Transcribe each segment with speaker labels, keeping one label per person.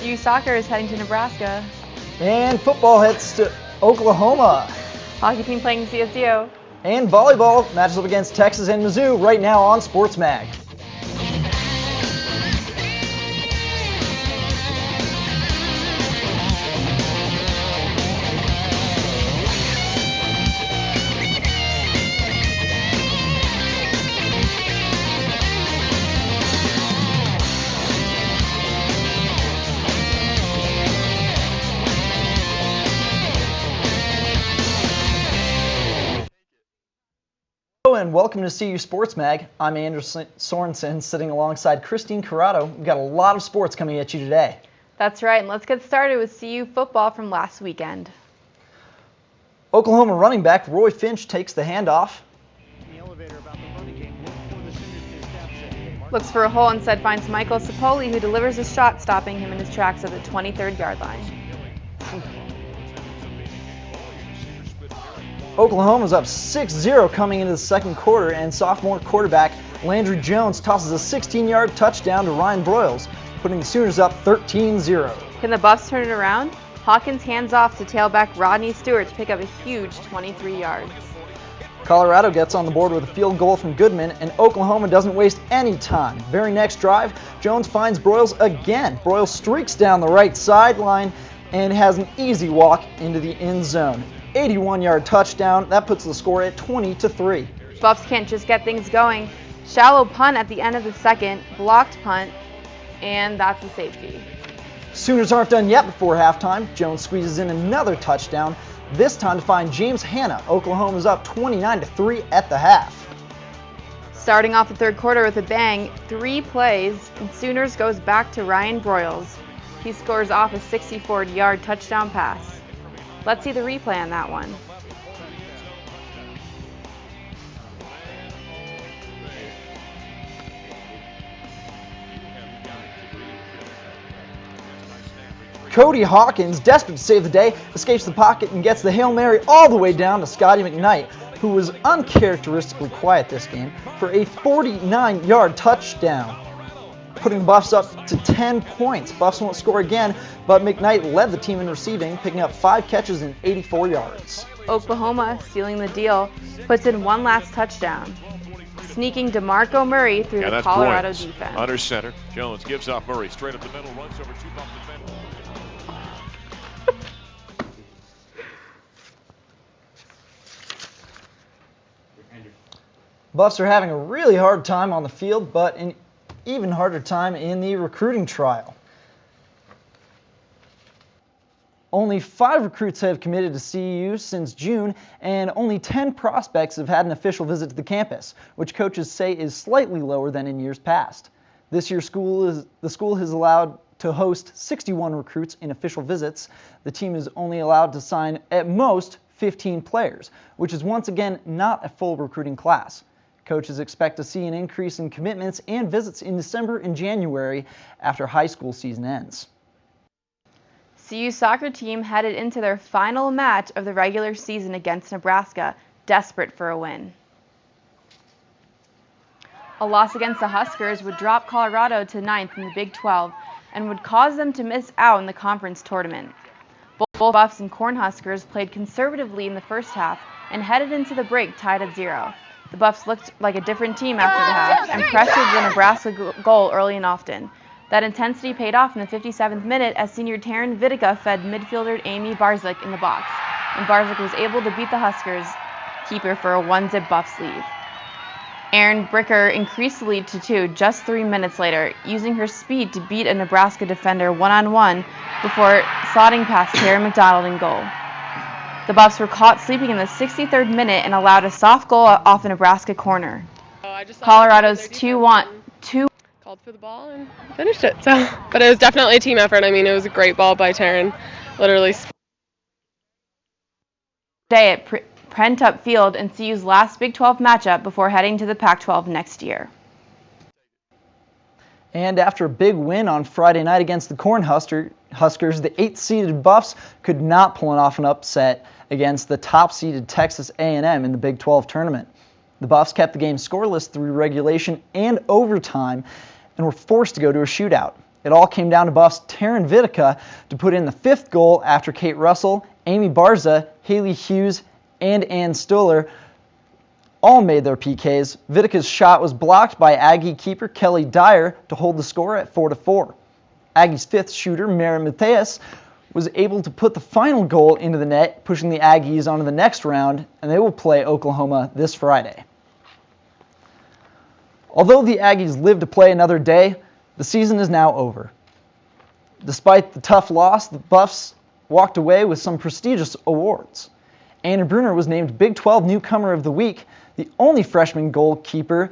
Speaker 1: CU soccer is heading to Nebraska.
Speaker 2: And football heads to Oklahoma.
Speaker 1: Hockey team playing CSU.
Speaker 2: And volleyball matches up against Texas and Mizzou right now on Sports Mag. And welcome to CU Sports Mag. I'm Andrew Sorensen, sitting alongside Christine Corrado. We've got a lot of sports coming at you today.
Speaker 1: That's right, and let's get started with CU football from last weekend.
Speaker 2: Oklahoma running back Roy Finch takes the handoff.
Speaker 1: Looks for a hole, instead finds Michael Sapoli, who delivers a shot, stopping him in his tracks at the 23rd yard line.
Speaker 2: Oklahoma's up 6-0 coming into the second quarter, and sophomore quarterback Landry Jones tosses a 16-yard touchdown to Ryan Broyles, putting the Sooners up 13-0.
Speaker 1: Can the Buffs turn it around? Hawkins hands off to tailback Rodney Stewart to pick up a huge 23 yards.
Speaker 2: Colorado gets on the board with a field goal from Goodman, and Oklahoma doesn't waste any time. Very next drive, Jones finds Broyles again. Broyles streaks down the right sideline and has an easy walk into the end zone. 81-yard touchdown. That puts the score at 20-3.
Speaker 1: Buffs can't just get things going. Shallow punt at the end of the second, blocked punt, and that's a safety.
Speaker 2: Sooners aren't done yet before halftime. Jones squeezes in another touchdown, this time to find James Hanna. Oklahoma's up 29-3 at the half.
Speaker 1: Starting off the third quarter with a bang, 3 plays, and Sooners goes back to Ryan Broyles. He scores off a 64-yard touchdown pass. Let's see the replay on that one.
Speaker 2: Cody Hawkins, desperate to save the day, escapes the pocket and gets the Hail Mary all the way down to Scotty McKnight, who was uncharacteristically quiet this game, for a 49-yard touchdown, putting the Buffs up to 10 points. Buffs won't score again, but McKnight led the team in receiving, picking up 5 catches and 84 yards.
Speaker 1: Oklahoma, sealing the deal, puts in one last touchdown, sneaking DeMarco Murray through the Colorado defense.
Speaker 3: Under center, Jones gives off Murray straight up the middle, runs over 2 Buff defenders.
Speaker 2: Buffs are having a really hard time on the field, but an even harder time in the recruiting trial. Only 5 recruits have committed to CU since June, and only 10 prospects have had an official visit to the campus, which coaches say is slightly lower than in years past. This year, the school has allowed to host 61 recruits in official visits. The team is only allowed to sign at most 15 players, which is once again not a full recruiting class. Coaches expect to see an increase in commitments and visits in December and January after high school season ends.
Speaker 1: CU soccer team headed into their final match of the regular season against Nebraska, desperate for a win. A loss against the Huskers would drop Colorado to 9th in the Big 12 and would cause them to miss out in the conference tournament. Both Buffs and Cornhuskers played conservatively in the first half and headed into the break tied at 0. The Buffs looked like a different team after the half and pressured the Nebraska goal early and often. That intensity paid off in the 57th minute as senior Taryn Vidica fed midfielder Amy Barzik in the box, and Barzik was able to beat the Huskers keeper for a 1-zip Buffs lead. Erin Bricker increased the lead to 2 just 3 minutes later, using her speed to beat a Nebraska defender one-on-one before slotting past Tara McDonald in goal. The Buffs were caught sleeping in the 63rd minute and allowed a soft goal off a Nebraska corner. Colorado's 2-1
Speaker 4: called for the ball and finished it. But it was definitely a team effort. I mean, it was a great ball by Taryn. Literally.
Speaker 1: Today at Prentup Field in CU's last Big 12 matchup before heading to the Pac-12 next year.
Speaker 2: And after a big win on Friday night against the Cornhuskers, the 8th-seeded Buffs could not pull off an upset against the top-seeded Texas A&M in the Big 12 tournament. The Buffs kept the game scoreless through regulation and overtime and were forced to go to a shootout. It all came down to Buffs' Taryn Vitica to put in the 5th goal after Kate Russell, Amy Barza, Haley Hughes, and Ann Stoller all made their PKs. Vitica's shot was blocked by Aggie keeper Kelly Dyer to hold the score at 4-4. Aggie's 5th shooter, Mara Matthias, was able to put the final goal into the net, pushing the Aggies onto the next round, and they will play Oklahoma this Friday. Although the Aggies live to play another day, the season is now over. Despite the tough loss, the Buffs walked away with some prestigious awards. Anna Bruner was named Big 12 Newcomer of the Week. The only freshman goalkeeper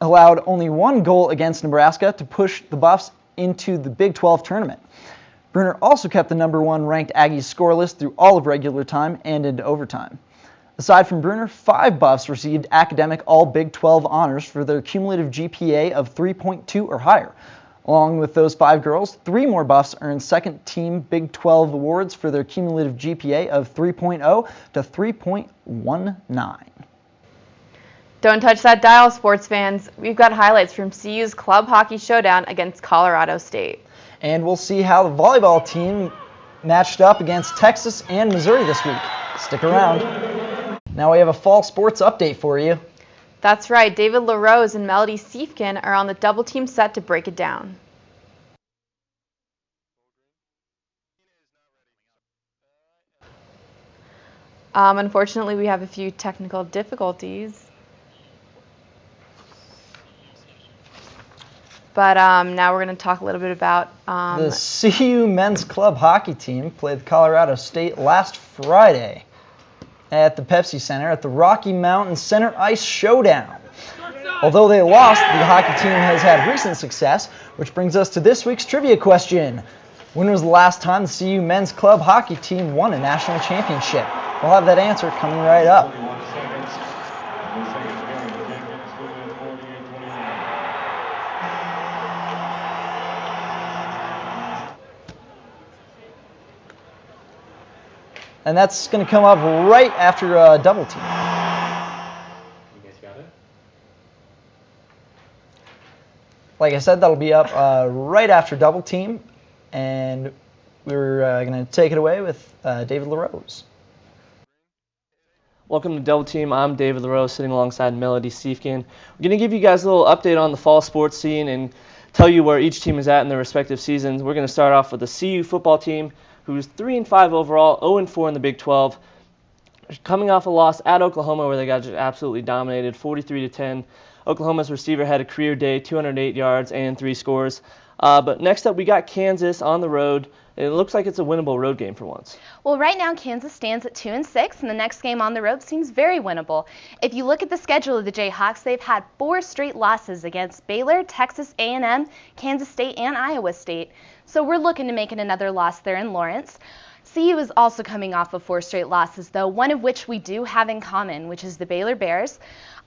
Speaker 2: allowed only 1 goal against Nebraska to push the Buffs into the Big 12 tournament. Bruner also kept the number 1 ranked Aggies scoreless through all of regular time and into overtime. Aside from Bruner, 5 Buffs received academic all Big 12 honors for their cumulative GPA of 3.2 or higher. Along with those 5 girls, 3 more Buffs earned second-team Big 12 awards for their cumulative GPA of 3.0 to 3.19.
Speaker 1: Don't touch that dial, sports fans. We've got highlights from CU's club hockey showdown against Colorado State.
Speaker 2: And we'll see how the volleyball team matched up against Texas and Missouri this week. Stick around. Now we have a fall sports update for you.
Speaker 1: That's right, David LaRose and Melody Siefkin are on the double team set to break it down. Unfortunately, we have a few technical difficulties. But now we're going to talk a little bit about...
Speaker 2: the CU men's club hockey team played Colorado State last Friday at the Pepsi Center at the Rocky Mountain Center Ice Showdown. Although they lost, the hockey team has had recent success, which brings us to this week's trivia question. When was the last time the CU men's club hockey team won a national championship? We'll have that answer coming right up. And that's going to come up right after double team.
Speaker 5: You guys got it?
Speaker 2: Like I said, that'll be up right after double team. And we're going to take it away with David LaRose.
Speaker 6: Welcome to Double Team. I'm David LaRose, sitting alongside Melody Siefkin. We're going to give you guys a little update on the fall sports scene and tell you where each team is at in their respective seasons. We're going to start off with the CU football team, who's 3-5 overall, 0-4 in the Big 12. Coming off a loss at Oklahoma, where they got just absolutely dominated, 43-10. Oklahoma's receiver had a career day, 208 yards and 3 scores. But next up, we got Kansas on the road. It looks like it's a winnable road game for once.
Speaker 7: Well, right now, Kansas stands at 2-6, and the next game on the road seems very winnable. If you look at the schedule of the Jayhawks, they've had 4 straight losses against Baylor, Texas A&M, Kansas State, and Iowa State. So we're looking to make it another loss there in Lawrence. CU is also coming off of 4 straight losses, though, one of which we do have in common, which is the Baylor Bears.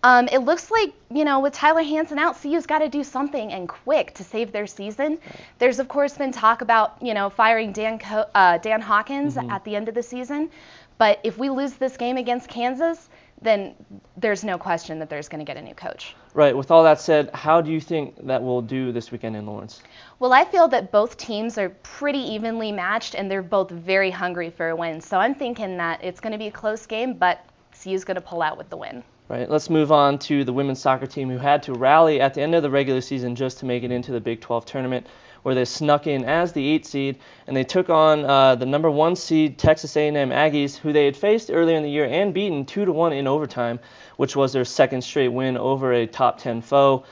Speaker 7: It looks like, with Tyler Hansen out, CU's got to do something and quick to save their season. There's, of course, been talk about, firing Dan Hawkins at the end of the season. But if we lose this game against Kansas, then there's no question that there's going to get a new coach.
Speaker 6: Right. With all that said, how do you think that we'll do this weekend in Lawrence?
Speaker 7: Well, I feel that both teams are pretty evenly matched, and they're both very hungry for a win. So I'm thinking that it's going to be a close game, but CU's going to pull out with the win.
Speaker 6: Right. Let's move on to the women's soccer team, who had to rally at the end of the regular season just to make it into the Big 12 tournament, where they snuck in as the 8th seed, and they took on the number 1 seed Texas A&M Aggies, who they had faced earlier in the year and beaten 2-1 in overtime, which was their 2nd straight win over a top 10 foe.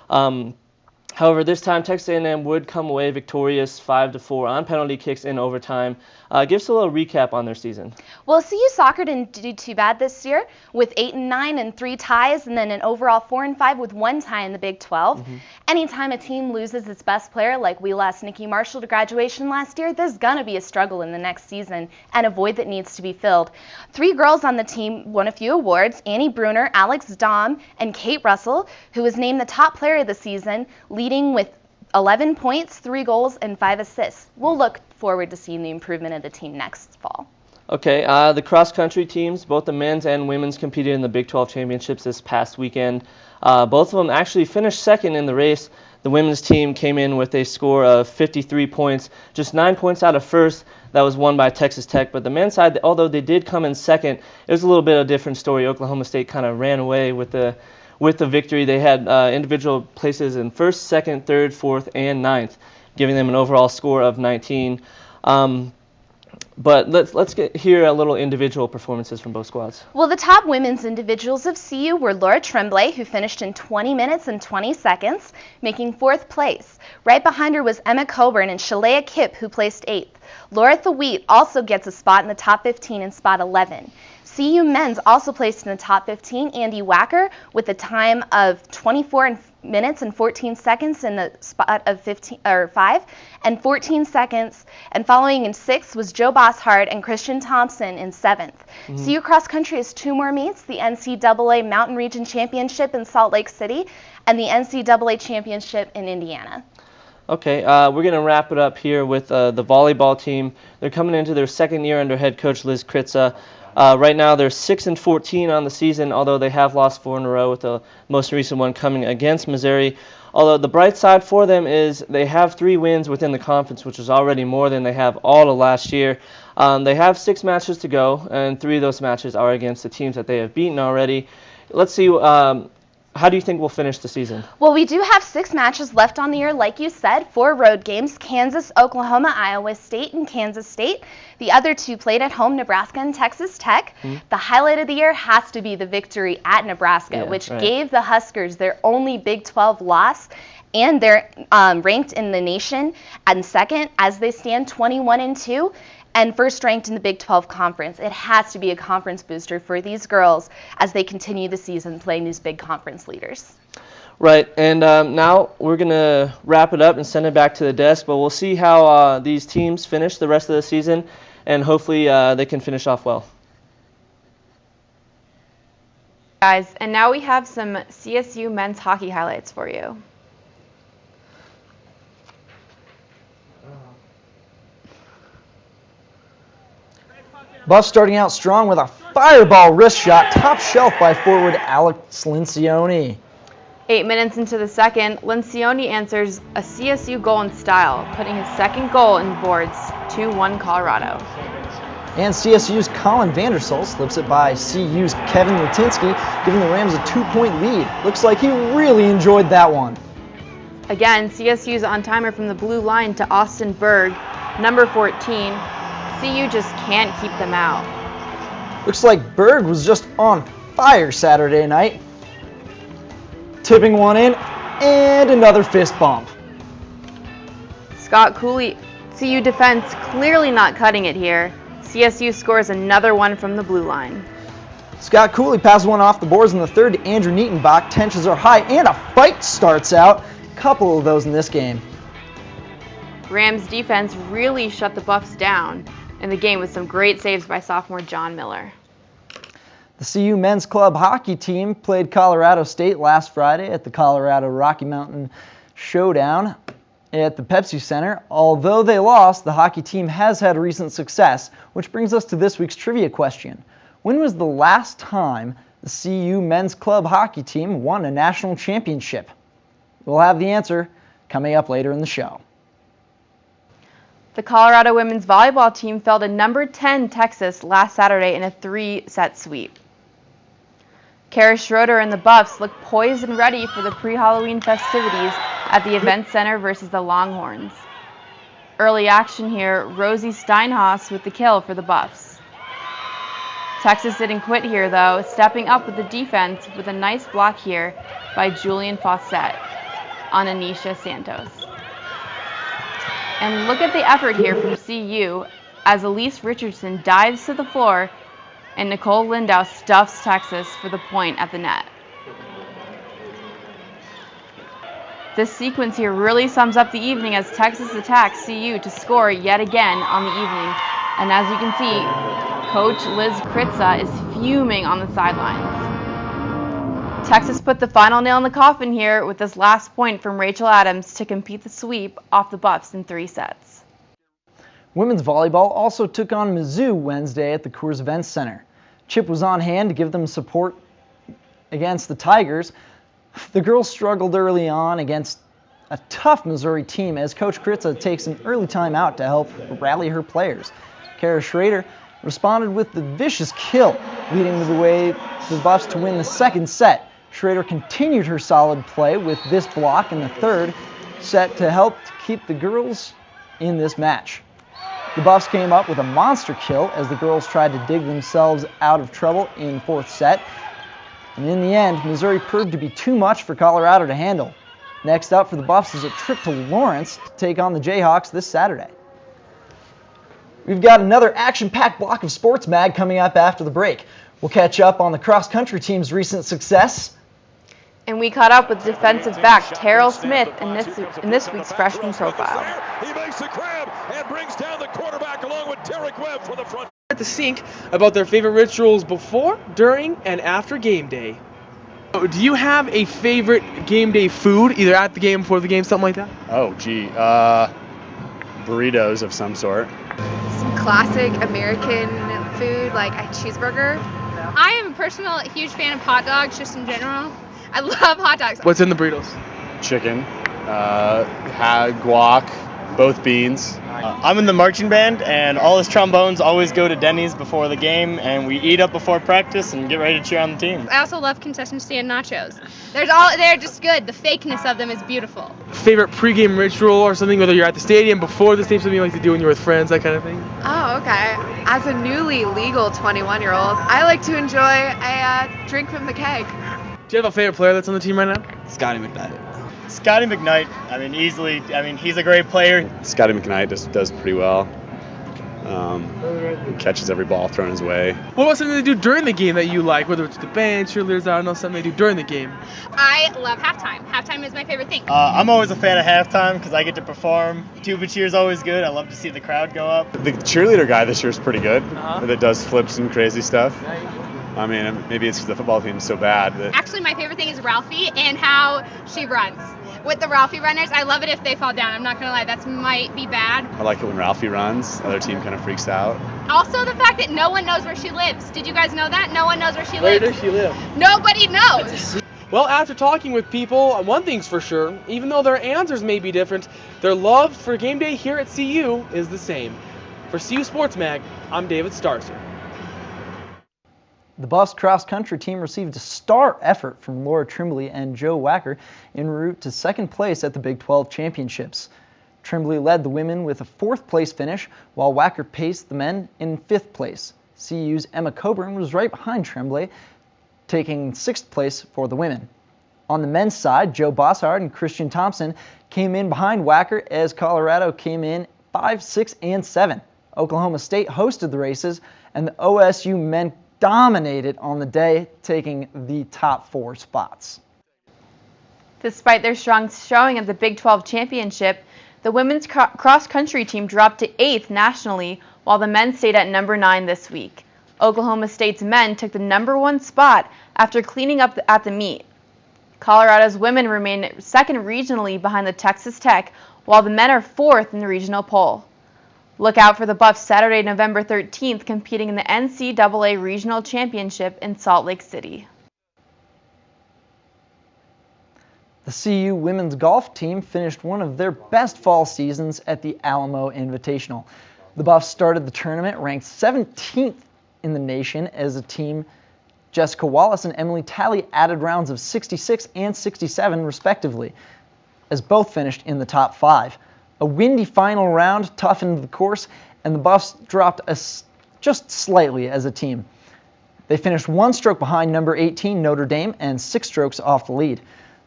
Speaker 6: However, this time Texas A&M would come away victorious 5-4 on penalty kicks in overtime. Give us a little recap on their season.
Speaker 7: Well, CU soccer didn't do too bad this year, with 8-9 and 3 ties, and then an overall 4-5 with 1 tie in the Big 12. Anytime a team loses its best player, like we lost Nikki Marshall to graduation last year, there's going to be a struggle in the next season and a void that needs to be filled. 3 girls on the team won a few awards: Annie Bruner, Alex Dahm, and Kate Russell, who was named the top player of the season, leading with 11 points, 3 goals, and 5 assists. We'll look forward to seeing the improvement of the team next fall.
Speaker 6: Okay, the cross-country teams, both the men's and women's, competed in the Big 12 championships this past weekend. Both of them actually finished second in the race. The women's team came in with a score of 53 points, just 9 points out of first. That was won by Texas Tech. But the men's side, although they did come in second, it was a little bit of a different story. Oklahoma State kind of ran away with the victory. They had individual places in first, second, third, fourth, and ninth, giving them an overall score of 19. But let's hear a little individual performances from both squads.
Speaker 7: Well, the top women's individuals of CU were Laura Tremblay, who finished in 20 minutes and 20 seconds, making 4th place. Right behind her was Emma Coburn and Shalea Kipp, who placed 8th. Laura Thweatt also gets a spot in the top 15 in spot 11. CU men's also placed in the top 15, Andy Wacker, with a time of 24 minutes and 14 seconds in the spot of 5 and 14 seconds. And following in 6th was Joe Bosshart and Christian Thompson in 7th. CU cross country has 2 more meets, the NCAA Mountain Region Championship in Salt Lake City and the NCAA Championship in Indiana.
Speaker 6: Okay, we're going to wrap it up here with the volleyball team. They're coming into their second year under head coach Liz Kritza. Right now they're 6-14 on the season, although they have lost 4 in a row, with the most recent one coming against Missouri. Although the bright side for them is they have 3 wins within the conference, which is already more than they have all of last year. They have 6 matches to go, and 3 of those matches are against the teams that they have beaten already. Let's see. How do you think we'll finish the season?
Speaker 7: Well, we do have 6 matches left on the year, like you said, 4 road games, Kansas, Oklahoma, Iowa State, and Kansas State. The other 2 played at home, Nebraska and Texas Tech. The highlight of the year has to be the victory at Nebraska, which gave the Huskers their only Big 12 loss, and they're ranked in the nation and second as they stand 21-2. And first ranked in the Big 12 Conference. It has to be a conference booster for these girls as they continue the season playing these big conference leaders.
Speaker 6: Right, and now we're going to wrap it up and send it back to the desk, but we'll see how these teams finish the rest of the season, and hopefully they can finish off well.
Speaker 1: Guys, and now we have some CSU men's hockey highlights for you.
Speaker 2: Buffs starting out strong with a fireball wrist shot, top shelf by forward Alex Lincioni.
Speaker 1: 8 minutes into the second, Lincioni answers a CSU goal in style, putting his second goal in the boards, 2-1 Colorado.
Speaker 2: And CSU's Colin Vandersol slips it by CU's Kevin Lutinsky, giving the Rams a 2-point lead. Looks like he really enjoyed that one.
Speaker 1: Again, CSU's on-timer from the blue line to Austin Berg, number 14. CU just can't keep them out.
Speaker 2: Looks like Berg was just on fire Saturday night. Tipping one in, and another fist bump.
Speaker 1: Scott Cooley, CU defense clearly not cutting it here. CSU scores another one from the blue line.
Speaker 2: Scott Cooley passes one off the boards in the third to Andrew Nietenbach. Tensions are high, and a fight starts out. Couple of those in this game.
Speaker 1: Rams defense really shut the Buffs down in the game with some great saves by sophomore John Miller.
Speaker 2: The CU men's club hockey team played Colorado State last Friday at the Colorado Rocky Mountain Showdown at the Pepsi Center. Although they lost, the hockey team has had recent success, which brings us to this week's trivia question. When was the last time the CU men's club hockey team won a national championship? We'll have the answer coming up later in the show.
Speaker 1: The Colorado women's volleyball team fell to number 10 Texas last Saturday in a 3-set sweep. Kara Schroeder and the Buffs look poised and ready for the pre-Halloween festivities at the Event Center versus the Longhorns. Early action here, Rosie Steinhaus with the kill for the Buffs. Texas didn't quit here though, stepping up with the defense with a nice block here by Julian Fawcett on Anisha Santos. And look at the effort here from CU as Elise Richardson dives to the floor and Nicole Lindau stuffs Texas for the point at the net. This sequence here really sums up the evening as Texas attacks CU to score yet again on the evening. And as you can see, Coach Liz Kritza is fuming on the sidelines. Texas put the final nail in the coffin here with this last point from Rachel Adams to complete the sweep off the Buffs in 3 sets.
Speaker 2: Women's volleyball also took on Mizzou Wednesday at the Coors Events Center. Chip was on hand to give them support against the Tigers. The girls struggled early on against a tough Missouri team as Coach Kritza takes an early timeout to help rally her players. Kara Schrader responded with the vicious kill, leading the way the Buffs to win the second set. Schrader continued her solid play with this block in the third set to help keep the girls in this match. The Buffs came up with a monster kill as the girls tried to dig themselves out of trouble in fourth set. And in the end, Missouri proved to be too much for Colorado to handle. Next up for the Buffs is a trip to Lawrence to take on the Jayhawks this Saturday. We've got another action-packed block of Sports Mag coming up after the break. We'll catch up on the cross-country team's recent success.
Speaker 1: And we caught up with defensive back Terrell Smith in this week's freshman profile.
Speaker 3: He makes the grab and brings down the quarterback along with Derek Webb for the front.
Speaker 8: At the Sync about their favorite rituals before, during, and after game day. Do you have a favorite game day food, either at the game, before the game, something like that?
Speaker 9: Oh, gee. Burritos of some sort.
Speaker 10: Some classic American food, like a cheeseburger.
Speaker 11: I am a personal huge fan of hot dogs, just in general. I love hot dogs.
Speaker 8: What's in the burritos?
Speaker 9: Chicken, guac, both beans.
Speaker 12: I'm in the marching band, and all his trombones always go to Denny's before the game, and we eat up before practice and get ready to cheer on the team.
Speaker 11: I also love concession stand nachos. They're just good. The fakeness of them is beautiful.
Speaker 8: Favorite pregame ritual or something, whether you're at the stadium, before the stadium, something you like to do when you're with friends, that kind of thing?
Speaker 10: Oh, okay. As a newly legal 21-year-old, I like to enjoy a drink from the keg.
Speaker 8: Do you have a favorite player that's on the team right now?
Speaker 12: Scotty McKnight. Scotty McKnight, easily, he's a great player.
Speaker 9: Scotty McKnight just does pretty well. He catches every ball thrown his way.
Speaker 8: What about something they do during the game that you like, whether it's the band, cheerleaders, I don't know, something they do during the game?
Speaker 11: I love halftime. Halftime is my favorite thing.
Speaker 12: I'm always a fan of halftime because I get to perform. Tuba cheer is always good. I love to see the crowd go up.
Speaker 9: The cheerleader guy this year is pretty good. That does flips and crazy stuff. I mean, maybe it's because the football team is so bad.
Speaker 11: Actually, my favorite thing is Ralphie and how she runs. With the Ralphie runners, I love it if they fall down. I'm not going to lie, that might be bad.
Speaker 9: I like it when Ralphie runs. The other team kind of freaks out.
Speaker 11: Also, the fact that no one knows where she lives. Did you guys know that? No one knows where she lives.
Speaker 8: Where does she live?
Speaker 11: Nobody knows.
Speaker 8: Well, after talking with people, one thing's for sure, even though their answers may be different, their love for game day here at CU is the same. For CU Sports Mag, I'm David Starcer.
Speaker 2: The Buffs cross-country team received a star effort from Laura Trimbley and Joe Wacker en route to second place at the Big 12 Championships. Trimbley led the women with a fourth-place finish, while Wacker paced the men in fifth place. CU's Emma Coburn was right behind Trimbley, taking sixth place for the women. On the men's side, Joe Bossard and Christian Thompson came in behind Wacker as Colorado came in 5, 6, and 7. Oklahoma State hosted the races, and the OSU men dominated on the day, taking the top 4 spots.
Speaker 1: Despite their strong showing at the Big 12 Championship, the women's cross-country team dropped to 8th nationally, while the men stayed at number 9 this week. Oklahoma State's men took the number 1 spot after cleaning up at the meet. Colorado's women remain second regionally behind the Texas Tech, while the men are 4th in the regional poll. Look out for the Buffs Saturday, November 13th, competing in the NCAA Regional Championship in Salt Lake City.
Speaker 2: The CU women's golf team finished one of their best fall seasons at the Alamo Invitational. The Buffs started the tournament ranked 17th in the nation as a team. Jessica Wallace and Emily Talley added rounds of 66 and 67 respectively, as both finished in the top 5. A windy final round toughened the course, and the Buffs dropped just slightly as a team. They finished 1 stroke behind number 18 Notre Dame and 6 strokes off the lead.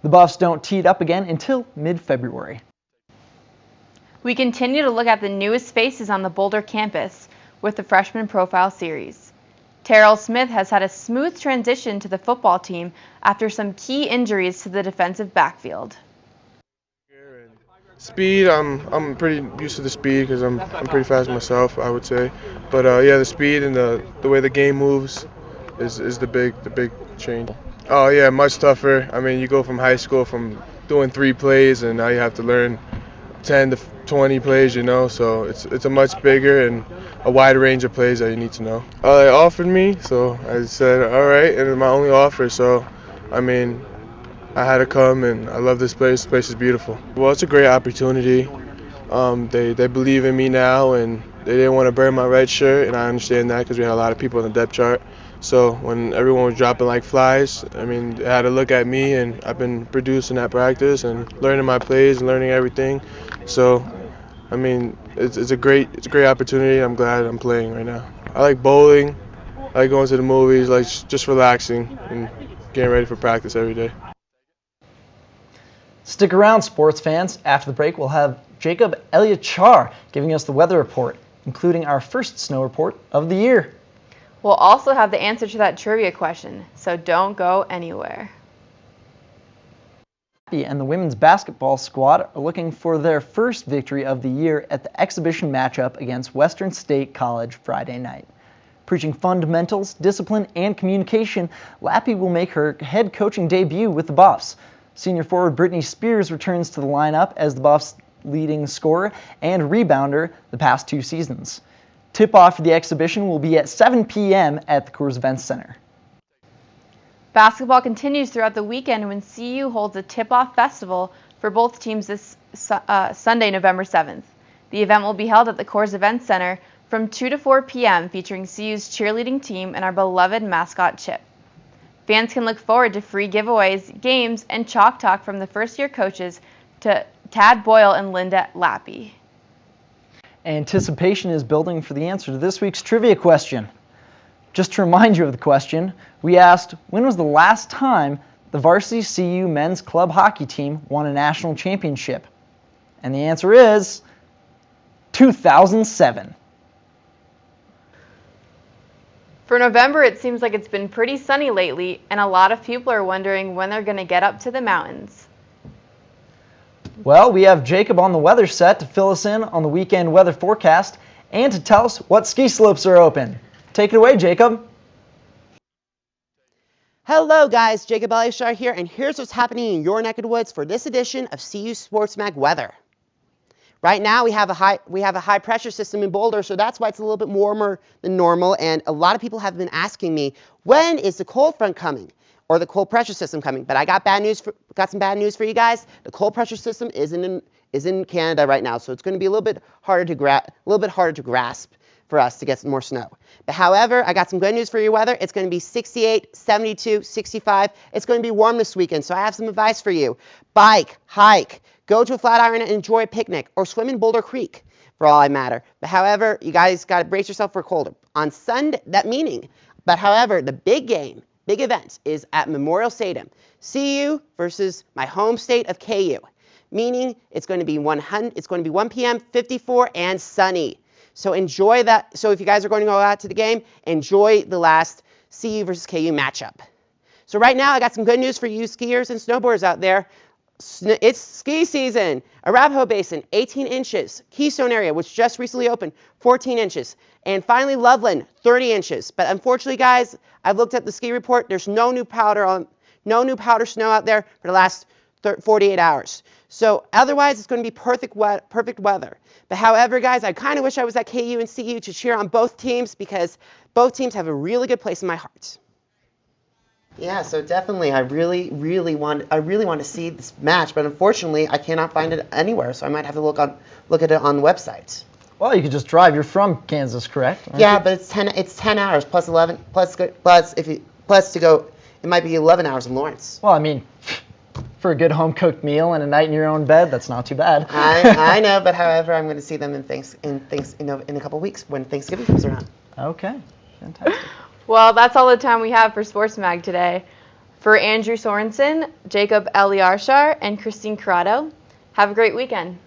Speaker 2: The Buffs don't tee it up again until mid-February.
Speaker 1: We continue to look at the newest faces on the Boulder campus with the Freshman Profile Series. Terrell Smith has had a smooth transition to the football team after some key injuries to the defensive backfield.
Speaker 13: Speed, I'm pretty used to the speed because I'm pretty fast myself, I would say. But yeah, the speed and the way the game moves is the big change. Oh yeah, much tougher. I mean, you go from high school from doing 3 plays and now you have to learn 10 to 20 plays, you know. So it's a much bigger and a wide range of plays that you need to know. They offered me, so I said all right, and it's my only offer. So I mean, I had to come, and I love this place. This place is beautiful. Well, it's a great opportunity. They believe in me now, and they didn't want to burn my red shirt, and I understand that because we had a lot of people on the depth chart. So when everyone was dropping like flies, I mean, they had to look at me, and I've been producing at practice and learning my plays and learning everything. So, I mean, it's a great opportunity. I'm glad I'm playing right now. I like bowling. I like going to the movies, like just relaxing and getting ready for practice every day.
Speaker 2: Stick around, sports fans. After the break, we'll have Jacob Elyachar giving us the weather report, including our first snow report of the year.
Speaker 1: We'll also have the answer to that trivia question, so don't go anywhere.
Speaker 2: And the women's basketball squad are looking for their first victory of the year at the exhibition matchup against Western State College Friday night. Preaching fundamentals, discipline, and communication, Lappy will make her head coaching debut with the Buffs. Senior forward Brittany Spears returns to the lineup as the Buffs' leading scorer and rebounder the past 2 seasons. Tip-off for the exhibition will be at 7 p.m. at the Coors Events Center.
Speaker 1: Basketball continues throughout the weekend when CU holds a tip-off festival for both teams this Sunday, November 7th. The event will be held at the Coors Events Center from 2 to 4 p.m. featuring CU's cheerleading team and our beloved mascot Chip. Fans can look forward to free giveaways, games, and chalk talk from the first-year coaches to Tad Boyle and Linda Lappy.
Speaker 2: Anticipation is building for the answer to this week's trivia question. Just to remind you of the question, we asked, when was the last time the varsity CU men's club hockey team won a national championship? And the answer is 2007.
Speaker 1: For November, it seems like it's been pretty sunny lately, and a lot of people are wondering when they're going to get up to the mountains.
Speaker 2: Well, we have Jacob on the weather set to fill us in on the weekend weather forecast and to tell us what ski slopes are open. Take it away, Jacob.
Speaker 14: Hello guys, Jacob Elyachar here, and here's what's happening in your neck of the woods for this edition of CU Sports Mag weather. Right now we have a high pressure system in Boulder, so that's why it's a little bit warmer than normal, and a lot of people have been asking me, when is the cold front coming? Or the cold pressure system coming? But I got some bad news for you guys. The cold pressure system is in Canada right now, so it's going to be a little bit harder to grasp for us to get some more snow. But however, I got some good news for your weather. It's going to be 68, 72, 65. It's going to be warm this weekend, so I have some advice for you. Bike, hike, go to a Flatiron and enjoy a picnic, or swim in Boulder Creek, for all I matter. But however, you guys got to brace yourself for colder. On Sunday, but however, the big event is at Memorial Stadium, CU versus my home state of KU, meaning it's going to be 1 p.m., 54, and sunny. So enjoy that. So if you guys are going to go out to the game, enjoy the last CU versus KU matchup. So right now, I got some good news for you skiers and snowboarders out there. It's ski season. Arapahoe Basin, 18 inches. Keystone area, which just recently opened, 14 inches. And finally, Loveland, 30 inches. But unfortunately, guys, I've looked at the ski report. There's no new powder snow out there for the last 48 hours. So otherwise, it's going to be perfect weather. But however, guys, I kind of wish I was at KU and CU to cheer on both teams because both teams have a really good place in my heart. Yeah, so definitely, I really want to see this match, but unfortunately, I cannot find it anywhere. So I might have to look at it on the website.
Speaker 2: Well, you could just drive. You're from Kansas, correct?
Speaker 14: Yeah, but it's 10 hours plus 11 plus to go. It might be 11 hours in Lawrence.
Speaker 2: Well, I mean, for a good home-cooked meal and a night in your own bed, that's not too bad.
Speaker 14: I know, but however, I'm going to see them in a couple weeks when Thanksgiving comes around.
Speaker 2: Okay, fantastic.
Speaker 1: Well, that's all the time we have for Sports Mag today. For Andrew Sorensen, Jacob Elyachar, and Christine Corrado, have a great weekend.